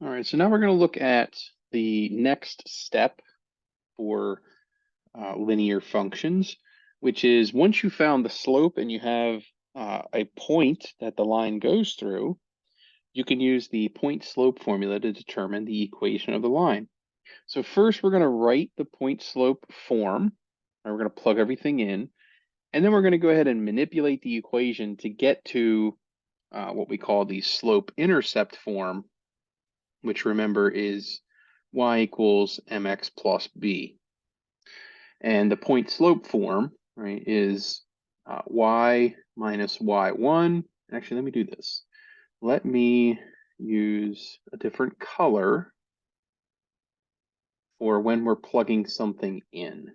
All right, so now we're going to look at the next step for linear functions, which is once you found the slope and you have a point that the line goes through, you can use the point slope formula to determine the equation of the line. So first we're going to write the point slope form, and we're going to plug everything in, and then we're going to go ahead and manipulate the equation to get to what we call the slope intercept form, which remember is y equals mx plus b. And the point slope form, right, is y minus y1. Actually, let me do this. Let me use a different color for when we're plugging something in.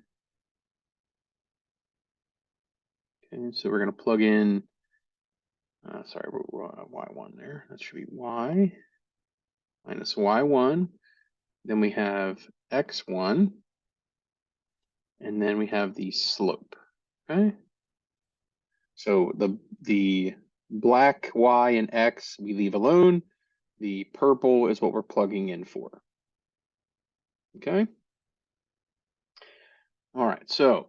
Okay, so we're going to plug in, sorry, y1 there. That should be y minus y1. Then we have x1. And then we have the slope, okay? So the black y and x we leave alone. The purple is what we're plugging in for, okay? All right, so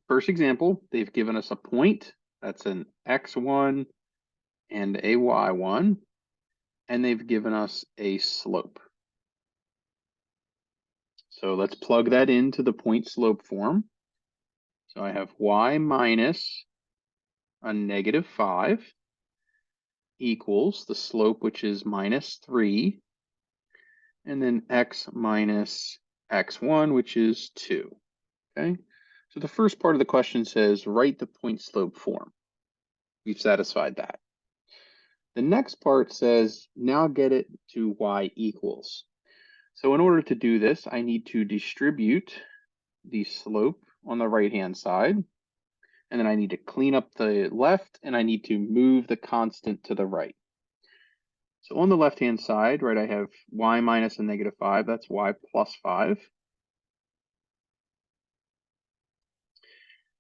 first example, they've given us a point. That's an x1 and a y1, and they've given us a slope. So let's plug that into the point slope form. So I have y minus a negative 5 equals the slope, which is minus 3, and then x minus x1, which is 2, okay? So the first part of the question says, write the point slope form. We've satisfied that. The next part says, now get it to y equals. So in order to do this, I need to distribute the slope on the right-hand side, and then I need to clean up the left, and I need to move the constant to the right. So on the left-hand side, right, I have y minus a negative 5. That's y plus 5.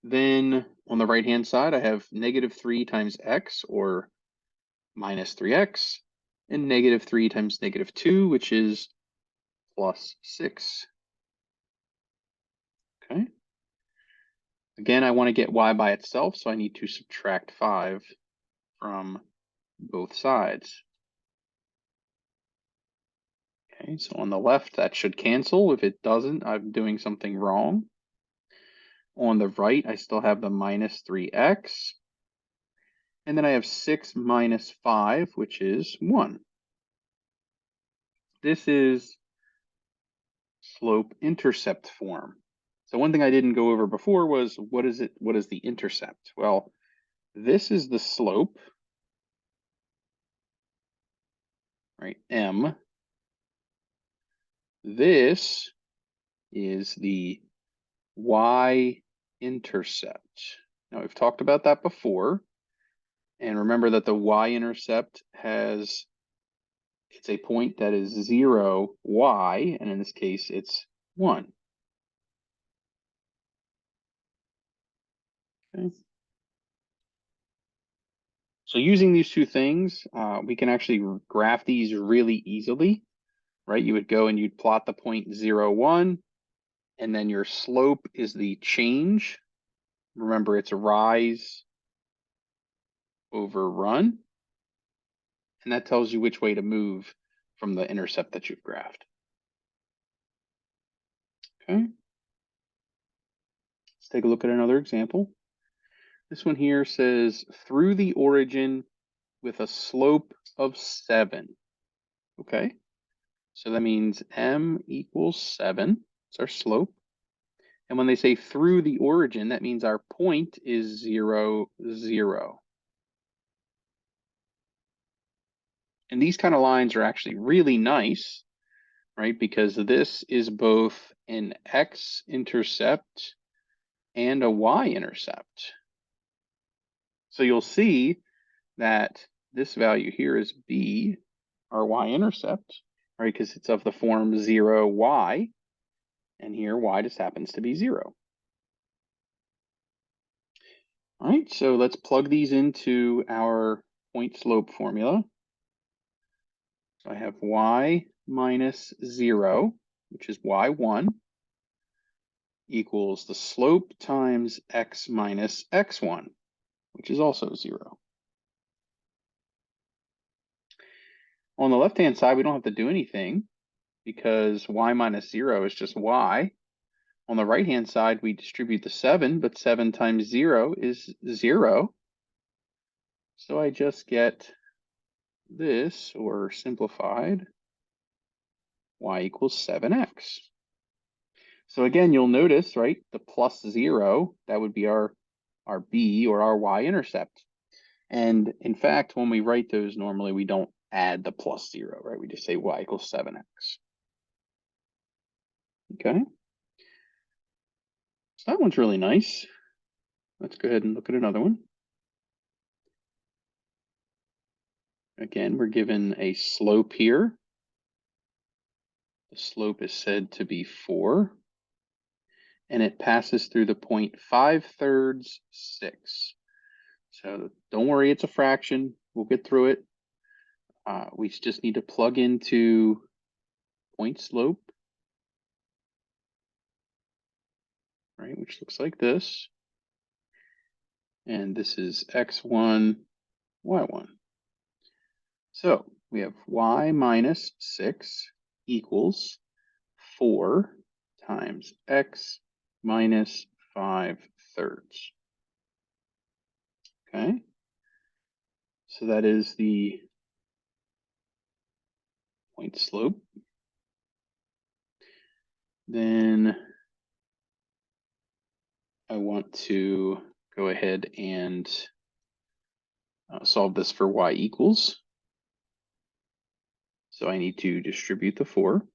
Then on the right-hand side, I have negative 3 times x, or minus 3x, and negative 3 times negative 2, which is plus 6. Okay. Again, I want to get y by itself, so I need to subtract 5 from both sides. Okay, so on the left, that should cancel. If it doesn't, I'm doing something wrong. On the right, I still have the minus 3x. And then I have 6 minus 5, which is 1. This is slope intercept form. So one thing I didn't go over before was what is the intercept? Well, this is the slope, right? M. This is the y-intercept. Now we've talked about that before. And remember that the y-intercept it's a point that is 0, y, and in this case, it's 1. Okay. So using these two things, we can actually graph these really easily, right? You would go and you'd plot the point 0, 1, and then your slope is the change. Remember, it's rise over run. And that tells you which way to move from the intercept that you've graphed. Okay. Let's take a look at another example. This one here says, through the origin with a slope of 7. Okay. So that means m equals 7. It's our slope. And when they say through the origin, that means our point is 0, 0. And these kind of lines are actually really nice, right? Because this is both an x-intercept and a y-intercept. So you'll see that this value here is b, our y-intercept, right? Because it's of the form 0, y. And here, y just happens to be 0. All right, so let's plug these into our point slope formula. So I have y minus 0, which is y1, equals the slope times x minus x1, which is also 0. On the left-hand side, we don't have to do anything because y minus 0 is just y. On the right-hand side, we distribute the 7, but 7 times 0 is 0. So I just get this, or simplified, y equals 7x. So again, you'll notice, right, the plus 0, that would be our b, or our y-intercept. And in fact, when we write those, normally we don't add the plus 0, right? We just say y equals 7x. Okay. So that one's really nice. Let's go ahead and look at another one. Again, we're given a slope here. The slope is said to be 4. And it passes through the point 5/3, 6. So don't worry, it's a fraction. We'll get through it. We just need to plug into point slope, right, which looks like this. And this is x1, y1. So we have y minus 6 equals 4 times x minus 5/3. Okay, so that is the point slope. Then I want to go ahead and solve this for y equals. So I need to distribute the 4.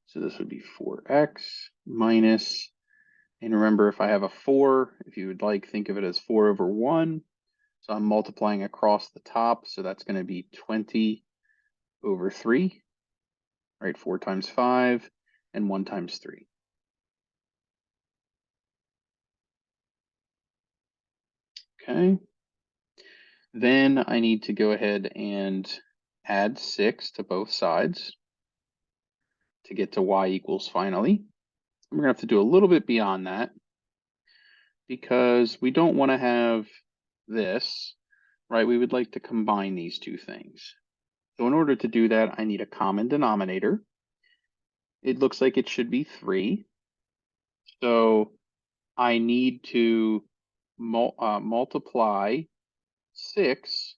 So this would be 4x minus, and remember, if I have a 4, if you would like, think of it as 4 over 1. So I'm multiplying across the top, so that's going to be 20 over 3, right? 4 times 5, and 1 times 3. Okay. Then I need to go ahead and add 6 to both sides to get to y equals finally. We're going to have to do a little bit beyond that because we don't want to have this, right? We would like to combine these two things. So in order to do that, I need a common denominator. It looks like it should be 3. So I need to multiply 6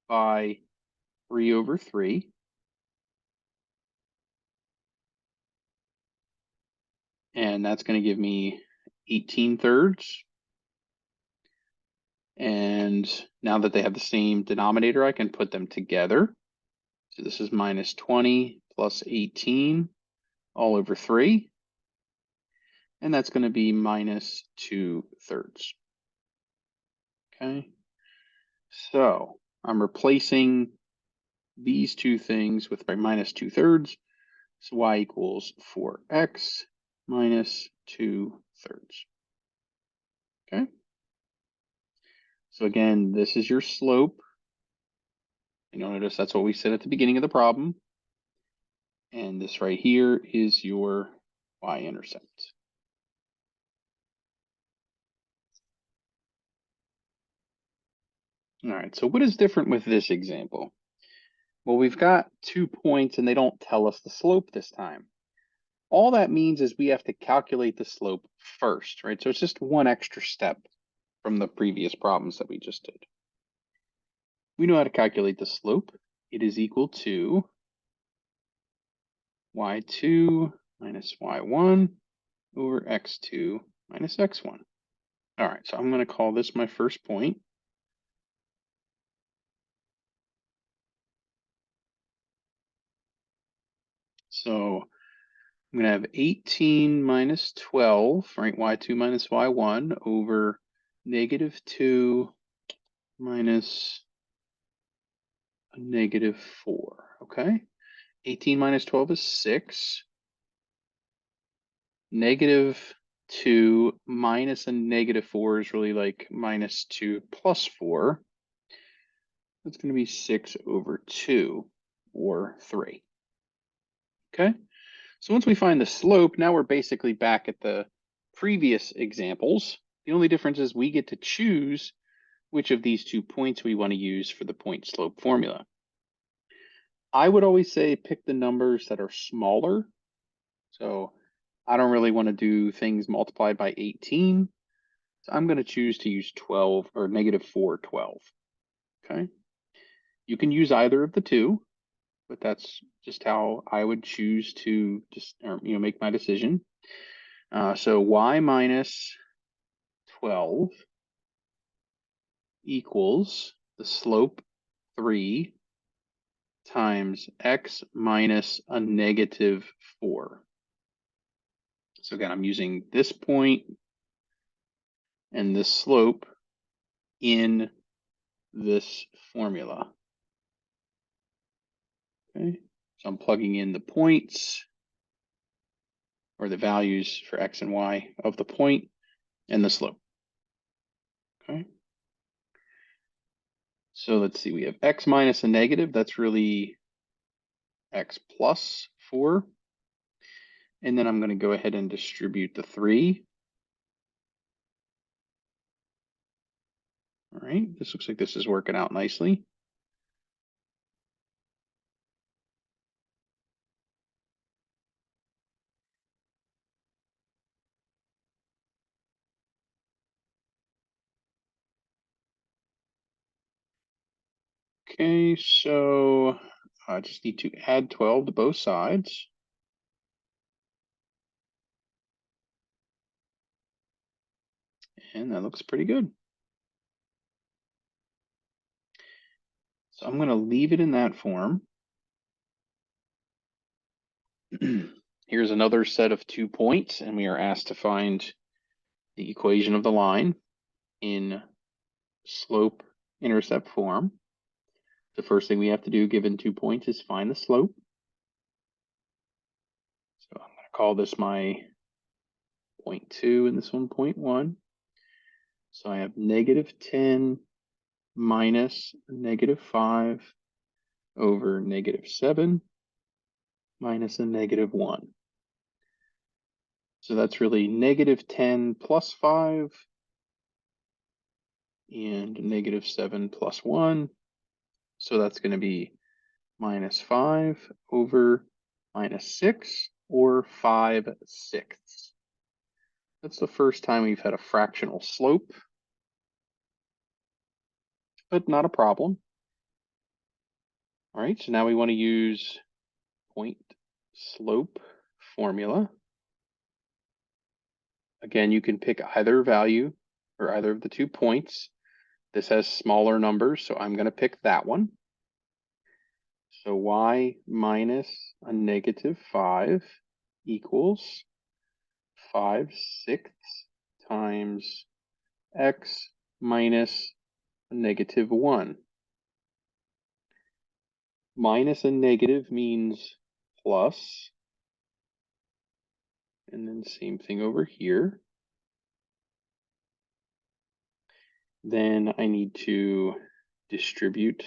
by 3 over 3. And that's going to give me 18/3. And now that they have the same denominator, I can put them together. So this is minus 20 plus 18 all over 3. And that's going to be minus 2/3. Okay. So I'm replacing these two things with my minus 2/3. So y equals 4x minus 2/3. Okay. So again, this is your slope. You'll notice that's what we said at the beginning of the problem. And this right here is your y-intercept. All right, so what is different with this example? Well, we've got 2 points and they don't tell us the slope this time. All that means is we have to calculate the slope first, right? So it's just one extra step from the previous problems that we just did. We know how to calculate the slope. It is equal to y2 minus y1 over x2 minus x1. All right, so I'm going to call this my first point. So I'm going to have 18 minus 12, right? y2 minus y1 over negative 2 minus a negative 4, okay? 18 minus 12 is 6. Negative 2 minus a negative 4 is really like minus 2 plus 4. That's going to be 6 over 2. or 3. Okay, so once we find the slope, now we're basically back at the previous examples. The only difference is we get to choose which of these 2 points we want to use for the point slope formula. I would always say pick the numbers that are smaller. So I don't really want to do things multiplied by 18. So I'm going to choose to use 12 or -4 12. Okay. You can use either of the two, but that's just how I would choose to just make my decision. So y minus 12 equals the slope 3 times x minus a -4. So again, I'm using this point and this slope in this formula. Okay, so I'm plugging in the points or the values for x and y of the point and the slope. Okay, so let's see, we have x minus a negative, that's really x plus 4. And then I'm going to go ahead and distribute the 3. All right, this looks like this is working out nicely. Okay, so I just need to add 12 to both sides. And that looks pretty good. So I'm going to leave it in that form. Here's another set of 2 points, and we are asked to find the equation of the line in slope-intercept form. The first thing we have to do, given 2 points, is find the slope. So I'm going to call this my 0.2 and this one 0.1. So I have -10 minus -5 over -7 minus a -1. So that's really -10 plus 5 and -7 plus 1. So that's going to be -5 over -6 or 5/6. That's the first time we've had a fractional slope, but not a problem. All right, so now we want to use point slope formula. Again, you can pick either value or either of the 2 points. This has smaller numbers, so I'm going to pick that one. So y minus a -5 equals 5/6 times x minus a -1. Minus a negative means plus, and then same thing over here. Then I need to distribute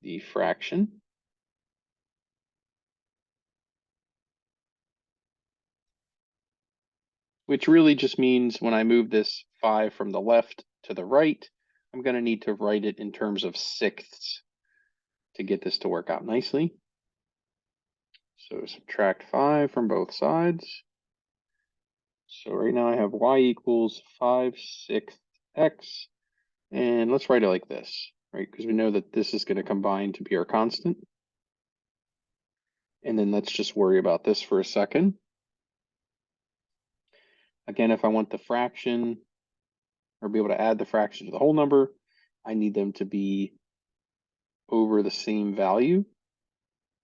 the fraction. Which really just means when I move this 5 from the left to the right, I'm going to need to write it in terms of sixths to get this to work out nicely. So subtract 5 from both sides. So right now I have y equals 5/6 x, and let's write it like this, right? Because we know that this is going to combine to be our constant. And then let's just worry about this for a second. Again, if I want the fraction or be able to add the fraction to the whole number, I need them to be over the same value.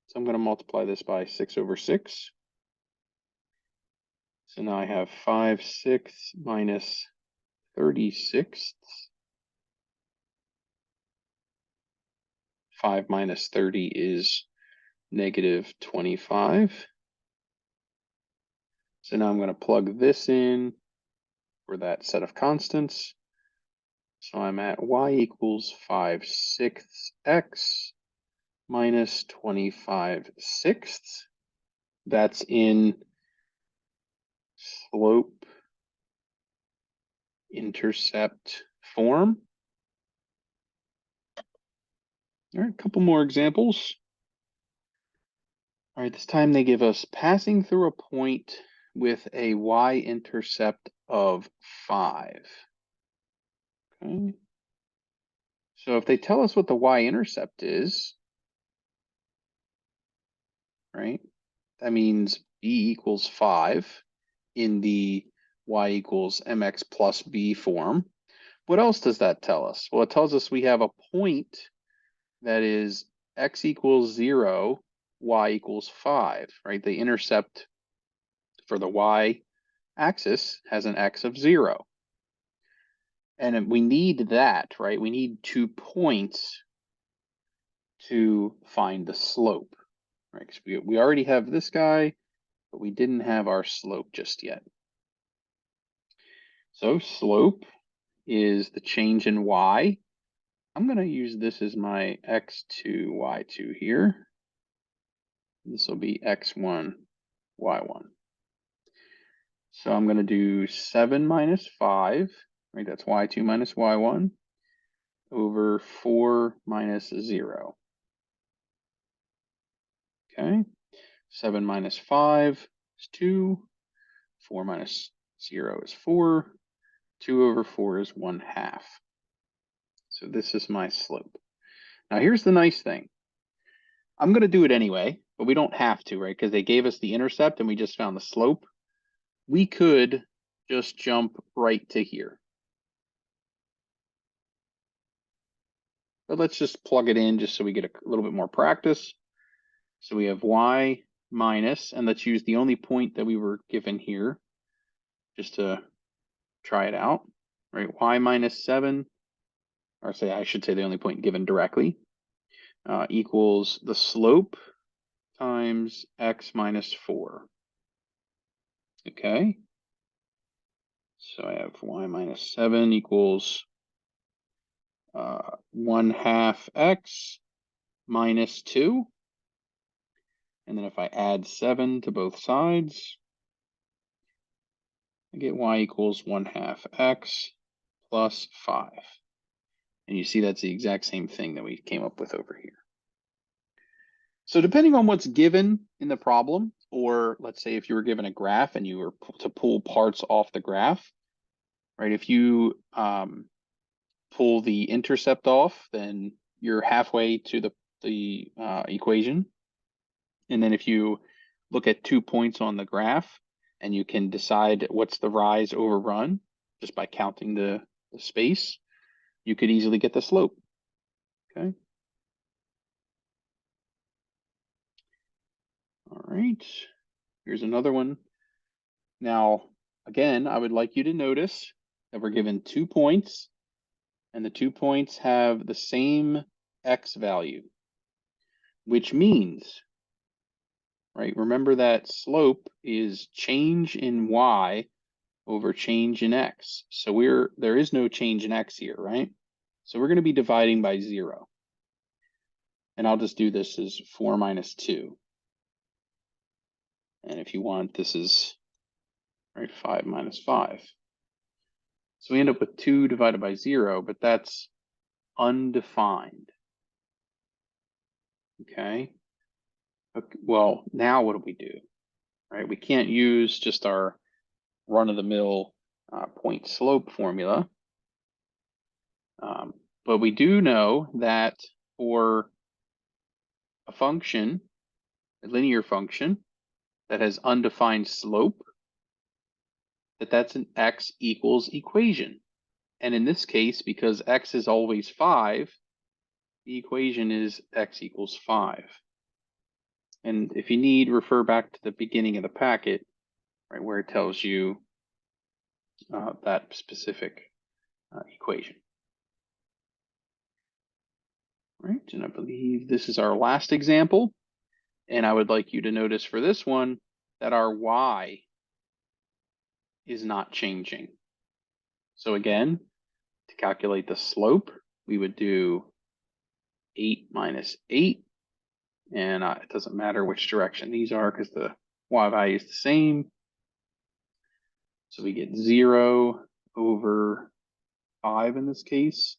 So I'm going to multiply this by 6/6. So now I have 5/6 minus 36. 5 minus 30 is -25. So now I'm going to plug this in for that set of constants. So I'm at y equals 5/6 x minus 25/6. That's in slope intercept form. All right, a couple more examples. All right, this time they give us passing through a point with a y-intercept of 5. Okay. So if they tell us what the y-intercept is, right, that means b equals 5 in the y equals mx plus b form. What else does that tell us? Well, it tells us we have a point that is x equals 0, y equals 5, right? The intercept for the y axis has an x of 0. And we need that, right? We need 2 points to find the slope, right? Because we already have this guy, but we didn't have our slope just yet. So slope is the change in y. I'm going to use this as my x2, y2 here. This will be x1, y1. So I'm going to do 7 minus 5, right? That's y2 minus y1 over 4 minus 0. Okay. 7 minus 5 is 2. 4 minus 0 is 4. 2 over 4 is 1/2. So this is my slope. Now here's the nice thing. I'm going to do it anyway, but we don't have to, right? Because they gave us the intercept and we just found the slope. We could just jump right to here. But let's just plug it in just so we get a little bit more practice. So we have y minus, and let's use the only point that we were given here just to try it out, right? Y minus 7, or I should say the only point given directly, equals the slope times x minus 4. Okay. So I have y minus 7 equals 1/2 x minus 2. And then if I add 7 to both sides, I get y equals 1/2 x plus 5. And you see that's the exact same thing that we came up with over here. So depending on what's given in the problem, or let's say if you were given a graph and you were to pull parts off the graph, right? If you pull the intercept off, then you're halfway to the equation. And then if you look at 2 points on the graph and you can decide what's the rise over run just by counting the space, you could easily get the slope. Okay. All right. Here's another one. Now, again, I would like you to notice that we're given 2 points and the 2 points have the same x value, which means, right, remember that slope is change in y over change in x. So there is no change in x here, right? So we're going to be dividing by 0. And I'll just do this as 4 minus 2. And if you want, this is, right, 5 minus 5. So we end up with 2 divided by 0, but that's undefined. Okay. Well, now what do we do? Right? We can't use just our run-of-the-mill point slope formula. But we do know that for a function, a linear function that has undefined slope, that's an x equals equation. And in this case, because x is always 5, the equation is x equals 5. And if you need, refer back to the beginning of the packet, right, where it tells you that specific equation. Right, and I believe this is our last example. And I would like you to notice for this one that our y is not changing. So again, to calculate the slope, we would do 8 minus 8 and it doesn't matter which direction these are because the y value is the same. So we get 0 over 5 in this case.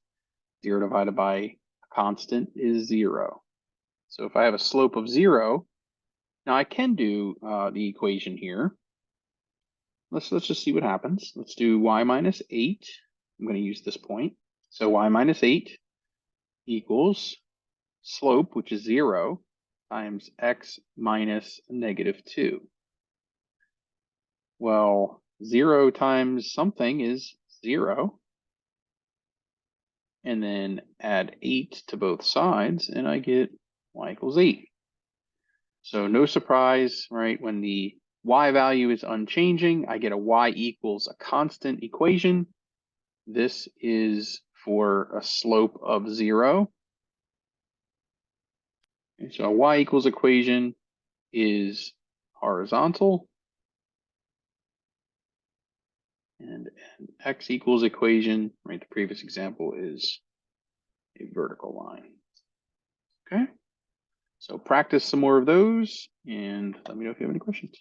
0 divided by a constant is 0. So if I have a slope of 0, now I can do the equation here. Let's just see what happens. Let's do y minus 8. I'm going to use this point. So y minus 8 equals slope, which is 0, times x minus -2. Well, 0 times something is 0. And then add 8 to both sides, and I get y equals 8. So no surprise, right? When the y value is unchanging, I get a y equals a constant equation. This is for a slope of 0. And so a y equals equation is horizontal, and an x equals equation, right? The previous example is a vertical line. Okay, so practice some more of those and let me know if you have any questions.